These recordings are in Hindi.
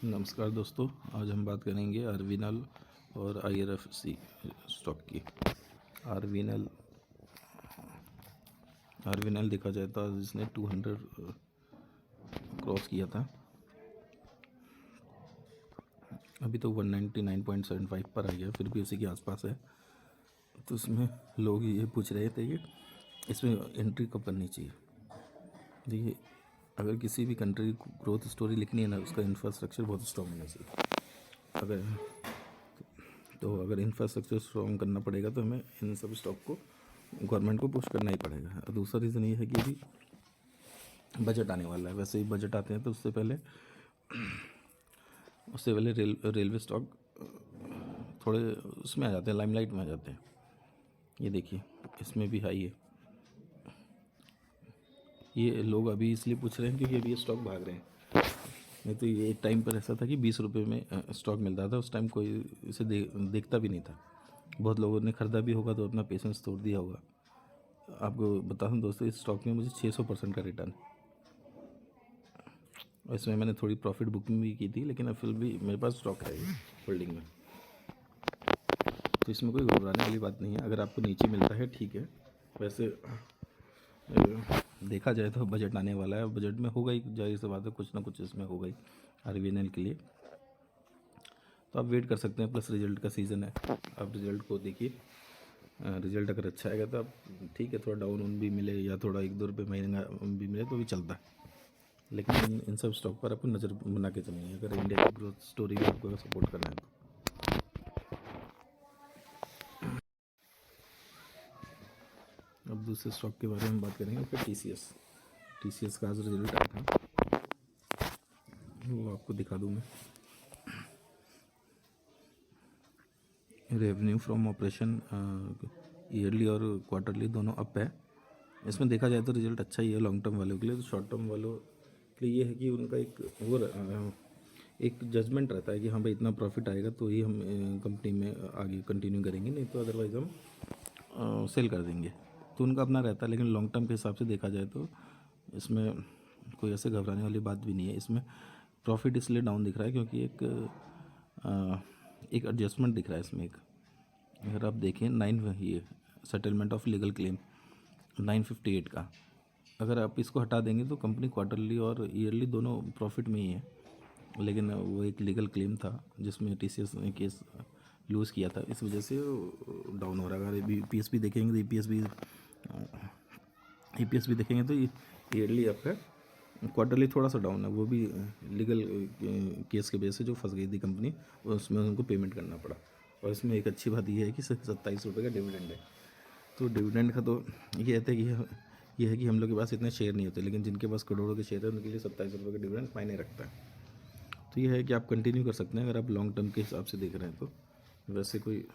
नमस्कार दोस्तों, आज हम बात करेंगे आरवीएनएल और आईआरएफसी स्टॉक की। आरवीएनएल आरवीएनएल देखा जाए तो आज इसने 200 क्रॉस किया था। अभी तो 199.75 पर आ गया, फिर भी उसी के आसपास है। तो इसमें लोग ये पूछ रहे थे कि इसमें एंट्री कब करनी चाहिए। देखिए, अगर किसी भी कंट्री को ग्रोथ स्टोरी लिखनी है ना, उसका इंफ्रास्ट्रक्चर बहुत स्ट्रॉन्ग होना चाहिए। अगर इंफ्रास्ट्रक्चर स्ट्रॉन्ग करना पड़ेगा तो हमें इन सब स्टॉक को गवर्नमेंट को पुश करना ही पड़ेगा। और दूसरा रीज़न ये है कि अभी बजट आने वाला है। वैसे ही बजट आते हैं तो उससे पहले रेलवे स्टॉक थोड़े उसमें आ जाते हैं, लाइमलाइट में आ जाते हैं। ये देखिए, इसमें भी हाई है। ये लोग अभी इसलिए पूछ रहे हैं क्योंकि अभी ये स्टॉक भाग रहे हैं। नहीं तो ये एक टाइम पर ऐसा था कि 20 रुपये में स्टॉक मिलता था। उस टाइम कोई इसे देखता भी नहीं था। बहुत लोगों ने ख़रीदा भी होगा तो अपना पेशेंस तोड़ दिया होगा। आपको बता दूं दोस्तों, इस स्टॉक में मुझे 600% का रिटर्न। और इसमें मैंने थोड़ी प्रॉफिट बुकिंग भी की थी, लेकिन अब फिर भी मेरे पास स्टॉक है होल्डिंग में। तो इसमें कोई घबराने वाली बात नहीं है। अगर आपको नीचे मिलता है ठीक है। वैसे देखा जाए तो बजट आने वाला है, बजट में होगा ही, जाहिर सी बात है, कुछ ना कुछ इसमें होगा ही आरवीएनएल के लिए। तो आप वेट कर सकते हैं। प्लस रिजल्ट का सीज़न है, आप रिजल्ट को देखिए। रिजल्ट अगर अच्छा आएगा तो आप ठीक है, थोड़ा डाउन भी मिले या थोड़ा 1-2 रुपये महंगा भी मिले तो भी चलता है। लेकिन इन सब स्टॉक पर आपको नज़र बना के चलनी है, अगर इंडिया की ग्रोथ स्टोरी भी आपको सपोर्ट करना है तो। अब दूसरे स्टॉक के बारे में बात करेंगे, फिर टीसीएस का आज रिजल्ट आया था, वो आपको दिखा दूँ मैं। रेवेन्यू फ्रॉम ऑपरेशन ईयरली और क्वार्टरली दोनों अप है। इसमें देखा जाए तो रिजल्ट अच्छा ही है लॉन्ग टर्म वालों के लिए। तो शॉर्ट टर्म वालों के लिए ये है कि उनका एक जजमेंट रहता है कि हाँ भाई, इतना प्रॉफिट आएगा तो ही हम कंपनी में आगे कंटिन्यू करेंगे, नहीं तो अदरवाइज़ हम सेल कर देंगे। तो उनका अपना रहता है। लेकिन लॉन्ग टर्म के हिसाब से देखा जाए तो इसमें कोई ऐसे घबराने वाली बात भी नहीं है। इसमें प्रॉफिट इसलिए डाउन दिख रहा है क्योंकि एक एडजस्टमेंट दिख रहा है इसमें। अगर आप देखें, ये सेटलमेंट ऑफ लीगल क्लेम 958 का, अगर आप इसको हटा देंगे तो कंपनी क्वार्टरली और ईयरली दोनों प्रॉफिट में ही है। लेकिन वो एक लीगल क्लेम था जिसमें टीसीएस ने केस लूज़ किया था, इस वजह से डाउन हो रहा है। अगर ईपीएस भी देखेंगे तो ईपीएस भी देखेंगे तो ईयरली अप है, क्वार्टरली थोड़ा सा डाउन है। वो भी लीगल केस की वजह से जो फंस गई थी कंपनी, उसमें उनको पेमेंट करना पड़ा। और इसमें एक अच्छी बात यह है कि सिर्फ 27 रुपये का डिविडेंड है। तो डिविडेंड का तो ये है कि हम लोग के पास इतने शेयर नहीं होते, लेकिन जिनके पास करोड़ों के शेयर है उनके लिए 27 रुपये का डिविडेंड मायने रखता है। तो ये है कि आप कंटिन्यू कर सकते हैं अगर आप लॉन्ग टर्म के हिसाब से देख रहे हैं तो। वैसे कोई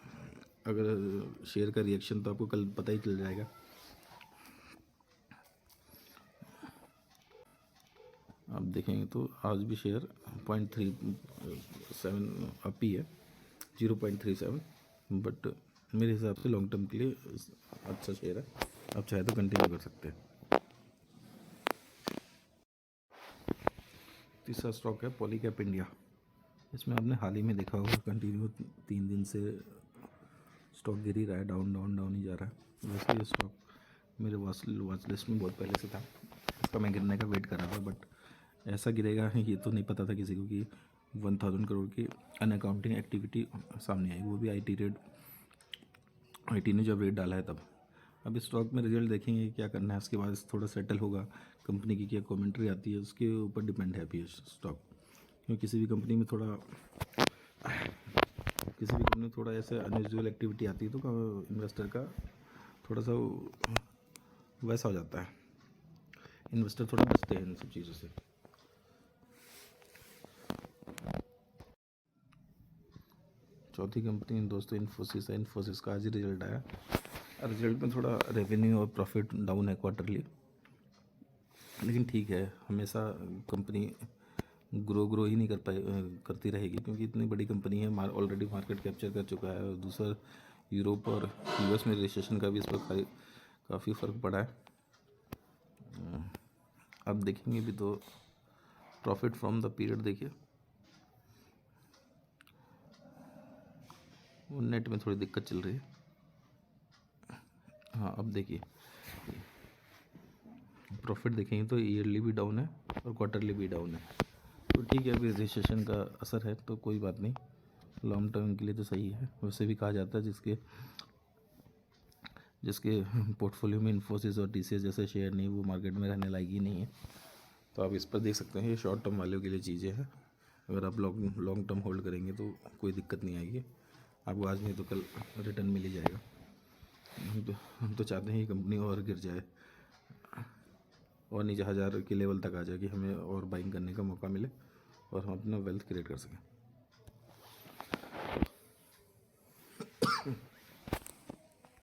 अगर शेयर का रिएक्शन तो आपको कल पता ही चल जाएगा। आप देखेंगे तो आज भी शेयर 0.37 अप ही है, 0.37। बट मेरे हिसाब से लॉन्ग टर्म के लिए अच्छा शेयर है, आप चाहे तो कंटिन्यू कर सकते हैं। तीसरा स्टॉक है पॉलीकैप इंडिया। इसमें आपने हाल ही में देखा होगा, कंटिन्यू 3 दिन से स्टॉक गिर ही रहा है, डाउन ही जा रहा है। वैसे ये स्टॉक मेरे वॉच लिस्ट में बहुत पहले से था। इसका मैं गिरने का वेट कर रहा था, बट ऐसा गिरेगा ये तो नहीं पता था किसी को कि 1000 करोड़ की अनअकाउंटिंग एक्टिविटी सामने आई, वो भी आईटी ने जब रेट डाला है तब। अब इस स्टॉक में रिजल्ट देखेंगे क्या करना है, उसके बाद थोड़ा सेटल होगा, कंपनी की क्या कमेंट्री आती है उसके ऊपर डिपेंड है अभी स्टॉक। क्योंकि किसी भी कंपनी में थोड़ा ऐसे अनयूजुअल एक्टिविटी आती है तो इन्वेस्टर का थोड़ा सा वैसा हो जाता है, इन्वेस्टर थोड़ा बचते हैं इन सब चीज़ों से। चौथी कंपनी दोस्तों इन्फोसिस है। इन्फोसिस का आज ही रिजल्ट आया। रिजल्ट में थोड़ा रेवेन्यू और प्रॉफिट डाउन है क्वार्टरली, लेकिन ठीक है, हमेशा कंपनी ग्रो ही नहीं करती रहेगी, क्योंकि इतनी बड़ी कंपनी है, ऑलरेडी मार्केट कैप्चर कर चुका है। और दूसरा, यूरोप और यूएस में रिसेशन का भी इस पर काफ़ी फ़र्क पड़ा है। अब देखेंगे भी तो प्रॉफिट फ्रॉम द पीरियड देखिए, वो नेट में थोड़ी दिक्कत चल रही है। हाँ, अब देखिए प्रॉफिट देखेंगे तो ईयरली भी डाउन है और क्वार्टरली भी डाउन है। तो ठीक है, अभी रिसेशन का असर है तो कोई बात नहीं, लॉन्ग टर्म के लिए तो सही है। वैसे भी कहा जाता है जिसके पोर्टफोलियो में इन्फोसिस और टीसीएस जैसे शेयर नहीं, वो मार्केट में रहने लायक ही नहीं है। तो आप इस पर देख सकते हैं, ये शॉर्ट टर्म वालों के लिए चीज़ें हैं। अगर आप लॉन्ग टर्म होल्ड करेंगे तो कोई दिक्कत नहीं आएगी, आपको आज नहीं तो कल रिटर्न मिल ही जाएगा। हम तो चाहते हैं ये कंपनी और गिर जाए और नीचे 1000 के लेवल तक आ जाए कि हमें और बाइंग करने का मौका मिले और हम अपना वेल्थ क्रिएट कर सकें।